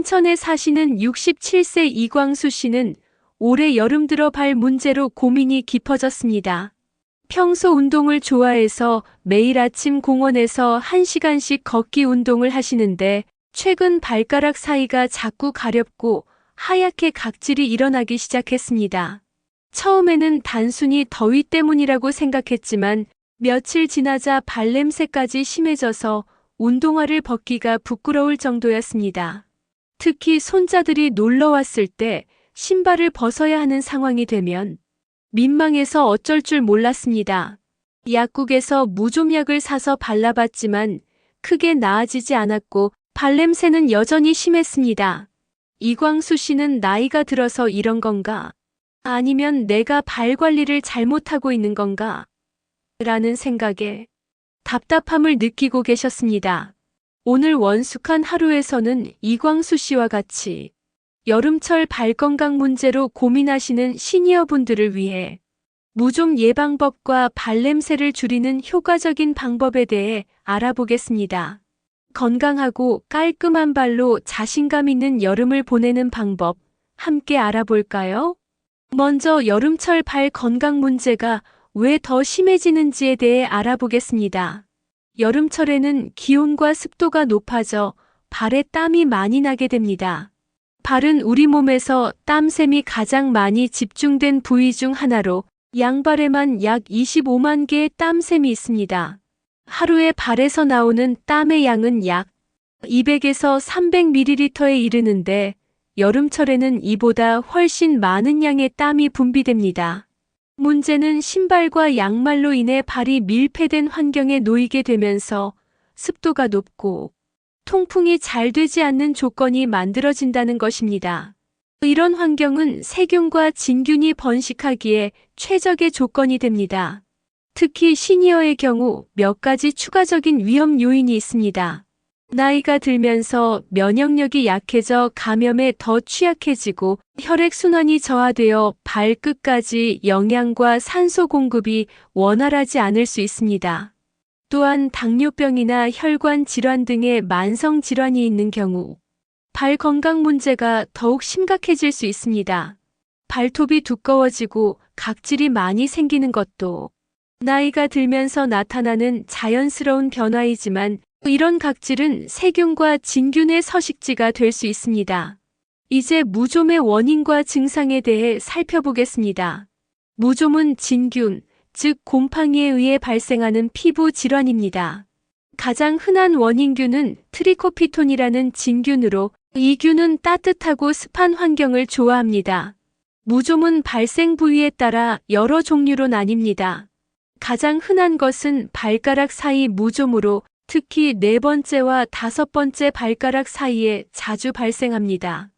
춘천에 사시는 67세 이광수 씨는 올해 여름 들어 발 문제로 고민이 깊어졌습니다. 평소 운동을 좋아해서 매일 아침 공원에서 1시간씩 걷기 운동을 하시는데 최근 발가락 사이가 자꾸 가렵고 하얗게 각질이 일어나기 시작했습니다. 처음에는 단순히 더위 때문이라고 생각했지만 며칠 지나자 발냄새까지 심해져서 운동화를 벗기가 부끄러울 정도였습니다. 특히 손자들이 놀러 왔을 때 신발을 벗어야 하는 상황이 되면 민망해서 어쩔 줄 몰랐습니다. 약국에서 무좀약을 사서 발라봤지만 크게 나아지지 않았고 발냄새는 여전히 심했습니다. 이광수 씨는 나이가 들어서 이런 건가? 아니면 내가 발 관리를 잘못하고 있는 건가? 라는 생각에 답답함을 느끼고 계셨습니다. 오늘 원숙한 하루에서는 이광수 씨와 같이 여름철 발건강 문제로 고민하시는 시니어분들을 위해 무좀 예방법과 발냄새를 줄이는 효과적인 방법에 대해 알아보겠습니다. 건강하고 깔끔한 발로 자신감 있는 여름을 보내는 방법 함께 알아볼까요? 먼저 여름철 발 건강 문제가 왜 더 심해지는지에 대해 알아보겠습니다. 여름철에는 기온과 습도가 높아져 발에 땀이 많이 나게 됩니다. 발은 우리 몸에서 땀샘이 가장 많이 집중된 부위 중 하나로 양발에만 약 25만 개의 땀샘이 있습니다. 하루에 발에서 나오는 땀의 양은 약 200에서 300ml에 이르는데 여름철에는 이보다 훨씬 많은 양의 땀이 분비됩니다. 문제는 신발과 양말로 인해 발이 밀폐된 환경에 놓이게 되면서 습도가 높고 통풍이 잘 되지 않는 조건이 만들어진다는 것입니다. 이런 환경은 세균과 진균이 번식하기에 최적의 조건이 됩니다. 특히 시니어의 경우 몇 가지 추가적인 위험 요인이 있습니다. 나이가 들면서 면역력이 약해져 감염에 더 취약해지고 혈액순환이 저하되어 발끝까지 영양과 산소 공급이 원활하지 않을 수 있습니다. 또한 당뇨병이나 혈관 질환 등의 만성 질환이 있는 경우 발 건강 문제가 더욱 심각해질 수 있습니다. 발톱이 두꺼워지고 각질이 많이 생기는 것도 나이가 들면서 나타나는 자연스러운 변화이지만 이런 각질은 세균과 진균의 서식지가 될 수 있습니다. 이제 무좀의 원인과 증상에 대해 살펴보겠습니다. 무좀은 진균, 즉 곰팡이에 의해 발생하는 피부 질환입니다. 가장 흔한 원인균은 트리코피톤이라는 진균으로 이 균은 따뜻하고 습한 환경을 좋아합니다. 무좀은 발생 부위에 따라 여러 종류로 나뉩니다. 가장 흔한 것은 발가락 사이 무좀으로 특히 4번째와 5번째 발가락 사이에 자주 발생합니다.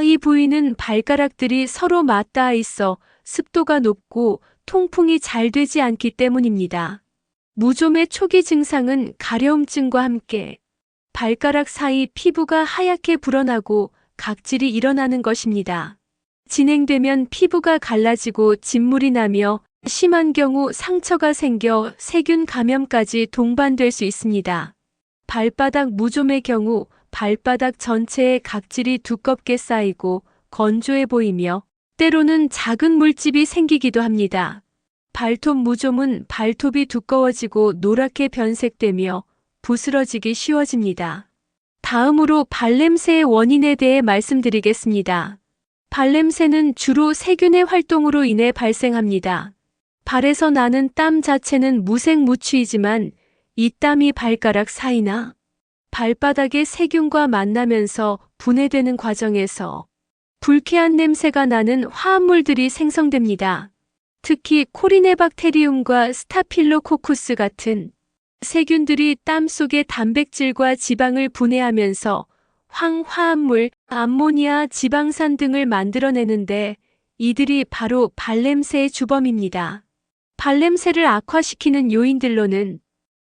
이 부위는 발가락들이 서로 맞닿아 있어 습도가 높고 통풍이 잘 되지 않기 때문입니다. 무좀의 초기 증상은 가려움증과 함께 발가락 사이 피부가 하얗게 불어나고 각질이 일어나는 것입니다. 진행되면 피부가 갈라지고 진물이 나며 심한 경우 상처가 생겨 세균 감염까지 동반될 수 있습니다. 발바닥 무좀의 경우 발바닥 전체에 각질이 두껍게 쌓이고 건조해 보이며 때로는 작은 물집이 생기기도 합니다. 발톱 무좀은 발톱이 두꺼워지고 노랗게 변색되며 부스러지기 쉬워집니다. 다음으로 발냄새의 원인에 대해 말씀드리겠습니다. 발냄새는 주로 세균의 활동으로 인해 발생합니다. 발에서 나는 땀 자체는 무색무취이지만 이 땀이 발가락 사이나 발바닥의 세균과 만나면서 분해되는 과정에서 불쾌한 냄새가 나는 화합물들이 생성됩니다. 특히 코리네박테리움과 스타필로코쿠스 같은 세균들이 땀 속의 단백질과 지방을 분해하면서 황화합물, 암모니아, 지방산 등을 만들어내는데 이들이 바로 발냄새의 주범입니다. 발냄새를 악화시키는 요인들로는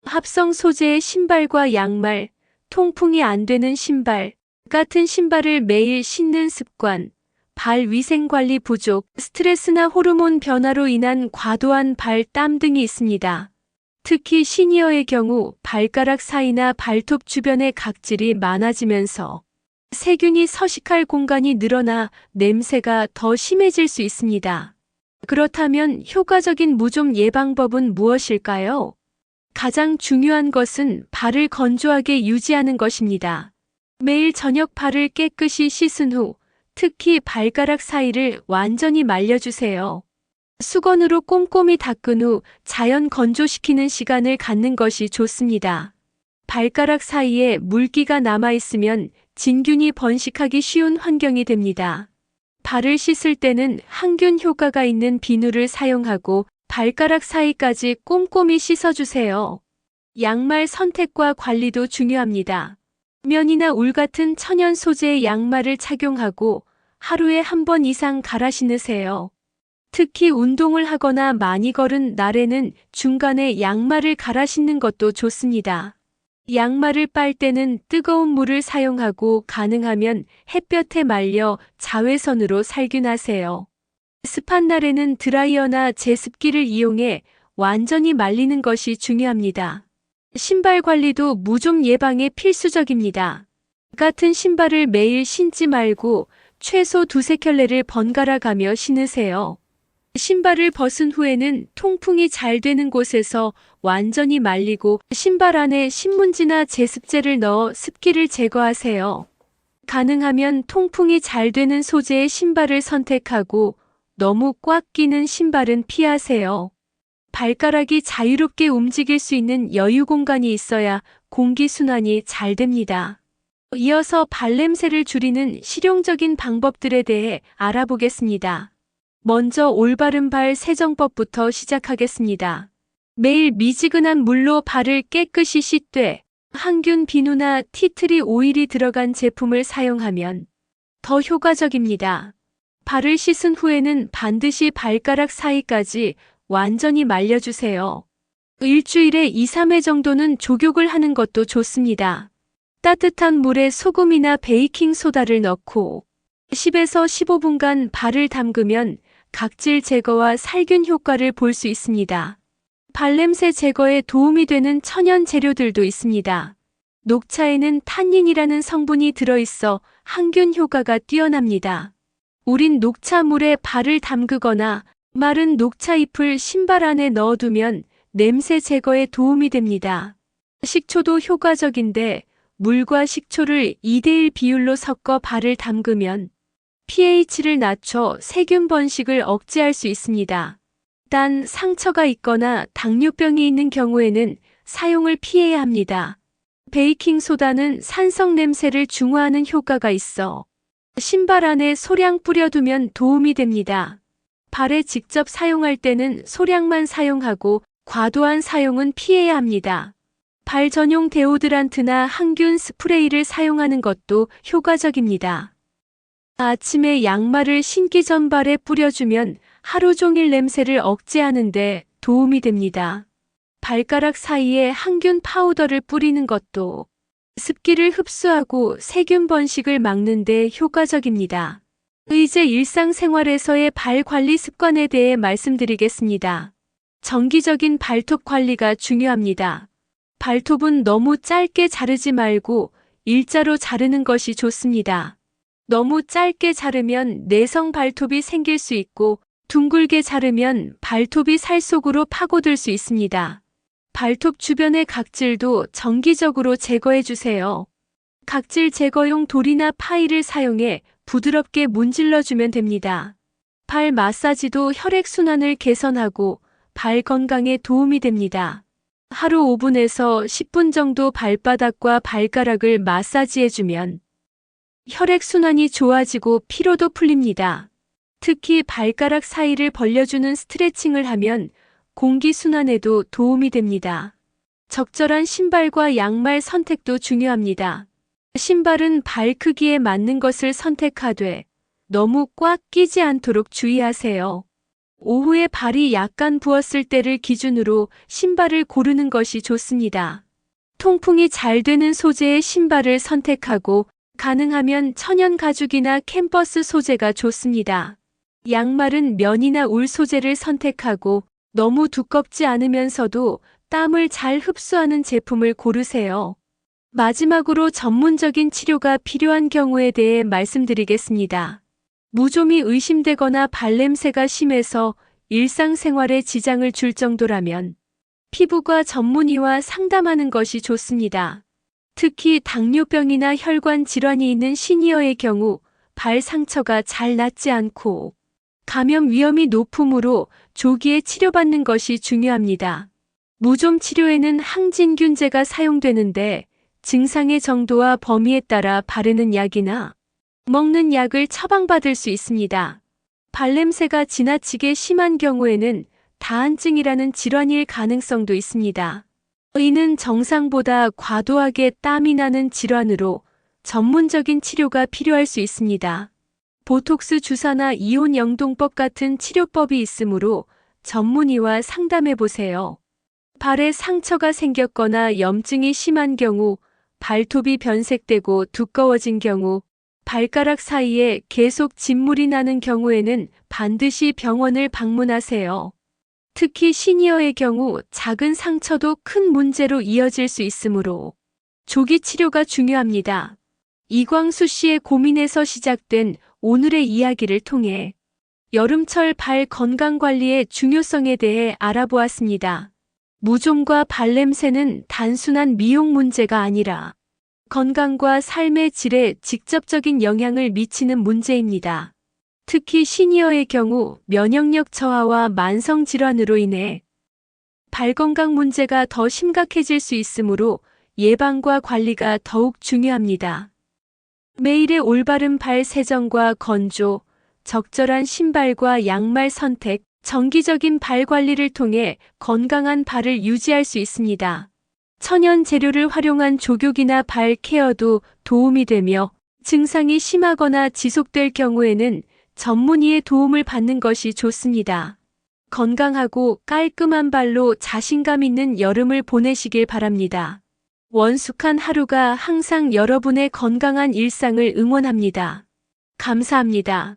합성 소재의 신발과 양말, 통풍이 안 되는 신발 같은 신발을 매일 신는 습관, 발 위생관리 부족, 스트레스나 호르몬 변화로 인한 과도한 발땀 등이 있습니다. 특히 시니어의 경우 발가락 사이나 발톱 주변의 각질이 많아지면서 세균이 서식할 공간이 늘어나 냄새가 더 심해질 수 있습니다. 그렇다면 효과적인 무좀 예방법은 무엇일까요? 가장 중요한 것은 발을 건조하게 유지하는 것입니다. 매일 저녁 발을 깨끗이 씻은 후 특히 발가락 사이를 완전히 말려주세요. 수건으로 꼼꼼히 닦은 후 자연 건조시키는 시간을 갖는 것이 좋습니다. 발가락 사이에 물기가 남아있으면 진균이 번식하기 쉬운 환경이 됩니다. 발을 씻을 때는 항균 효과가 있는 비누를 사용하고 발가락 사이까지 꼼꼼히 씻어주세요. 양말 선택과 관리도 중요합니다. 면이나 울 같은 천연 소재의 양말을 착용하고 하루에 한 번 이상 갈아 신으세요. 특히 운동을 하거나 많이 걸은 날에는 중간에 양말을 갈아 신는 것도 좋습니다. 양말을 빨 때는 뜨거운 물을 사용하고 가능하면 햇볕에 말려 자외선으로 살균하세요. 습한 날에는 드라이어나 제습기를 이용해 완전히 말리는 것이 중요합니다. 신발 관리도 무좀 예방에 필수적입니다. 같은 신발을 매일 신지 말고 최소 두세 켤레를 번갈아 가며 신으세요. 신발을 벗은 후에는 통풍이 잘 되는 곳에서 완전히 말리고 신발 안에 신문지나 제습제를 넣어 습기를 제거하세요. 가능하면 통풍이 잘 되는 소재의 신발을 선택하고 너무 꽉 끼는 신발은 피하세요. 발가락이 자유롭게 움직일 수 있는 여유 공간이 있어야 공기순환이 잘 됩니다. 이어서 발냄새를 줄이는 실용적인 방법들에 대해 알아보겠습니다. 먼저 올바른 발 세정법부터 시작하겠습니다. 매일 미지근한 물로 발을 깨끗이 씻되 항균 비누나 티트리 오일이 들어간 제품을 사용하면 더 효과적입니다. 발을 씻은 후에는 반드시 발가락 사이까지 완전히 말려주세요. 일주일에 2, 3회 정도는 족욕을 하는 것도 좋습니다. 따뜻한 물에 소금이나 베이킹 소다를 넣고 10에서 15분간 발을 담그면 각질 제거와 살균 효과를 볼 수 있습니다. 발냄새 제거에 도움이 되는 천연 재료들도 있습니다. 녹차에는 탄닌이라는 성분이 들어있어 항균 효과가 뛰어납니다. 우린 녹차물에 발을 담그거나 마른 녹차 잎을 신발 안에 넣어두면 냄새 제거에 도움이 됩니다. 식초도 효과적인데 물과 식초를 2대1 비율로 섞어 발을 담그면 pH를 낮춰 세균 번식을 억제할 수 있습니다. 단 상처가 있거나 당뇨병이 있는 경우에는 사용을 피해야 합니다. 베이킹 소다는 산성 냄새를 중화하는 효과가 있어 신발 안에 소량 뿌려두면 도움이 됩니다. 발에 직접 사용할 때는 소량만 사용하고 과도한 사용은 피해야 합니다. 발 전용 데오드란트나 항균 스프레이를 사용하는 것도 효과적입니다. 아침에 양말을 신기 전 발에 뿌려주면 하루 종일 냄새를 억제하는 데 도움이 됩니다. 발가락 사이에 항균 파우더를 뿌리는 것도 습기를 흡수하고 세균 번식을 막는 데 효과적입니다. 이제 일상생활에서의 발 관리 습관에 대해 말씀드리겠습니다. 정기적인 발톱 관리가 중요합니다. 발톱은 너무 짧게 자르지 말고 일자로 자르는 것이 좋습니다. 너무 짧게 자르면 내성 발톱이 생길 수 있고 둥글게 자르면 발톱이 살 속으로 파고들 수 있습니다. 발톱 주변의 각질도 정기적으로 제거해 주세요. 각질 제거용 돌이나 파이를 사용해 부드럽게 문질러주면 됩니다. 발 마사지도 혈액순환을 개선하고 발 건강에 도움이 됩니다. 하루 5분에서 10분 정도 발바닥과 발가락을 마사지해주면 혈액순환이 좋아지고 피로도 풀립니다. 특히 발가락 사이를 벌려주는 스트레칭을 하면 공기순환에도 도움이 됩니다. 적절한 신발과 양말 선택도 중요합니다. 신발은 발 크기에 맞는 것을 선택하되 너무 꽉 끼지 않도록 주의하세요. 오후에 발이 약간 부었을 때를 기준으로 신발을 고르는 것이 좋습니다. 통풍이 잘 되는 소재의 신발을 선택하고 가능하면 천연 가죽이나 캔버스 소재가 좋습니다. 양말은 면이나 울 소재를 선택하고 너무 두껍지 않으면서도 땀을 잘 흡수하는 제품을 고르세요. 마지막으로 전문적인 치료가 필요한 경우에 대해 말씀드리겠습니다. 무좀이 의심되거나 발냄새가 심해서 일상생활에 지장을 줄 정도라면 피부과 전문의와 상담하는 것이 좋습니다. 특히 당뇨병이나 혈관 질환이 있는 시니어의 경우 발 상처가 잘 낫지 않고 감염 위험이 높으므로 조기에 치료받는 것이 중요합니다. 무좀 치료에는 항진균제가 사용되는데 증상의 정도와 범위에 따라 바르는 약이나 먹는 약을 처방받을 수 있습니다. 발냄새가 지나치게 심한 경우에는 다한증이라는 질환일 가능성도 있습니다. 이는 정상보다 과도하게 땀이 나는 질환으로 전문적인 치료가 필요할 수 있습니다. 보톡스 주사나 이온 영동법 같은 치료법이 있으므로 전문의와 상담해 보세요. 발에 상처가 생겼거나 염증이 심한 경우, 발톱이 변색되고 두꺼워진 경우, 발가락 사이에 계속 진물이 나는 경우에는 반드시 병원을 방문하세요. 특히 시니어의 경우 작은 상처도 큰 문제로 이어질 수 있으므로 조기 치료가 중요합니다. 이광수 씨의 고민에서 시작된 오늘의 이야기를 통해 여름철 발 건강 관리의 중요성에 대해 알아보았습니다. 무좀과 발냄새는 단순한 미용 문제가 아니라 건강과 삶의 질에 직접적인 영향을 미치는 문제입니다. 특히 시니어의 경우 면역력 저하와 만성 질환으로 인해 발 건강 문제가 더 심각해질 수 있으므로 예방과 관리가 더욱 중요합니다. 매일의 올바른 발 세정과 건조, 적절한 신발과 양말 선택, 정기적인 발 관리를 통해 건강한 발을 유지할 수 있습니다. 천연 재료를 활용한 족욕이나 발 케어도 도움이 되며 증상이 심하거나 지속될 경우에는 전문의의 도움을 받는 것이 좋습니다. 건강하고 깔끔한 발로 자신감 있는 여름을 보내시길 바랍니다. 원숙한 하루가 항상 여러분의 건강한 일상을 응원합니다. 감사합니다.